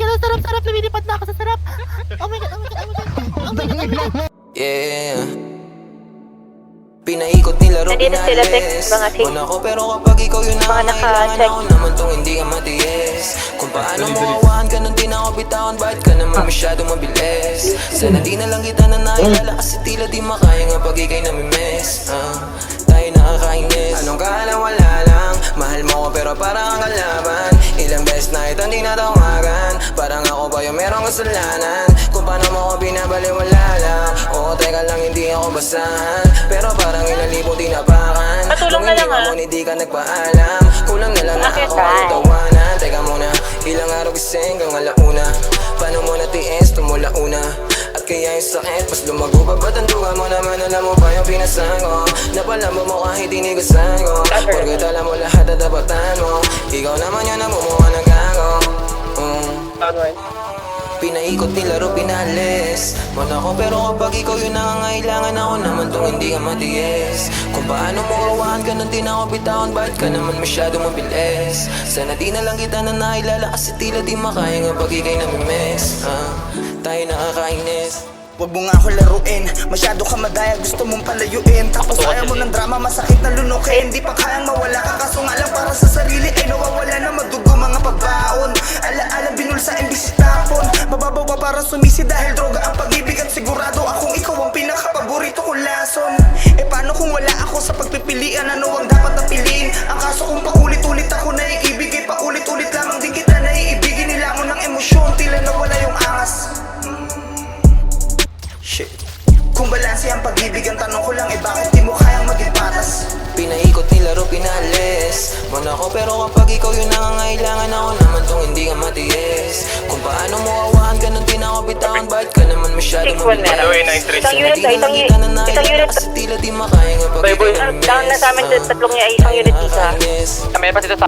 God, ang sarap-sarap. Lumilipad na ako sa sarap. Oh my God, oh my God, oh my God. Oh my God, oh my God. Yeah. Pinaikot nilaro, Nandito sila, text, mga sis. Wala ko pero kapag ikaw yun Mga ang kailangan naka-check. ako naman tong hindi ka matiis. Kung paano mo awahan ka nung di na ako bitawan, bakit ka naman masyado mabilis? Sana di na lang kita na nailala kasi tila di makaya nga pag ikay namimiss. Tayo nakakainis. Anong kala wala lang, mahal mo ko pero parang ang kalaban. Ilang beses na ito hindi natawagan, parang ako ba yung merong kasalanan? Kung paano mo ko binabaliwala lang. Oo, teka lang hindi ako basahan, pero parang ilang libo tinapakan. Patulong na lang Kung hindi ka nagpaalam, kulang na lang na Okay, ako bye. ang tawanan. Teka muna, ilang araw gising hanggang alauna. Paano mo natiis, tumula una. At kaya yung sakit, mas lumago pa. Ba't ang duga mo naman, alam mo pa yung pinasan ko. Napalamo mo kahit inigasan ko. Porket alam mo lahat at dabatan mo. Ikaw naman yan ang bumuha ng gago. Pinaikot nilaro, pinalis Wala ko pero kapag ikaw yun nangangailangan, ako naman tong hindi ka matiis. Kung paano mo awahan ka nung di na ako bitawan, bakit ka naman masyado mabilis? Sana di na lang kita na nailala kasi tila di makaya nga pag ikay namimiss. Tayo nakakainis. Huwag mo nga ako laruin, masyado ka madaya, gusto mong palayuin. Tapos ayaw mo ng drama, masakit na lunukin. Di pa kayang mawala ka, kaso nga lang para sa sarili ay nawawala na madugo mga pagbaon. Alaala binulsa imbis tapon, mababaw pa para sumisi dahil droga ang pag-ibig. At sigurado akong ikaw ang pinakapaborito kong lason. E paano kung wala ako sa pagpipilian, ano ang dapat na piliin? Ang kaso kung paulit-ulit ako naiibig, paulit-ulit lamang din kita naiibigin. Nila mo ng emosyon, tila nawala yung angas. Kung balanse ang pag-ibig, ang tanong ko lang bakit di mo kayang maging patas? Pinaikot nilaro, pinalis Wala ko pero kapag ikaw yun nangangailangan, ako naman tong hindi ka matiis. Kung paano mo awahan ka nung di na ako bitawan, bakit ka naman masyado mabilis? Isang unit ka, isang unit. Kasi tila di makaya nga pag ikay namimiss. Down na sa amin sa tatlong niya ay isang unit isa. Kami pa dito sa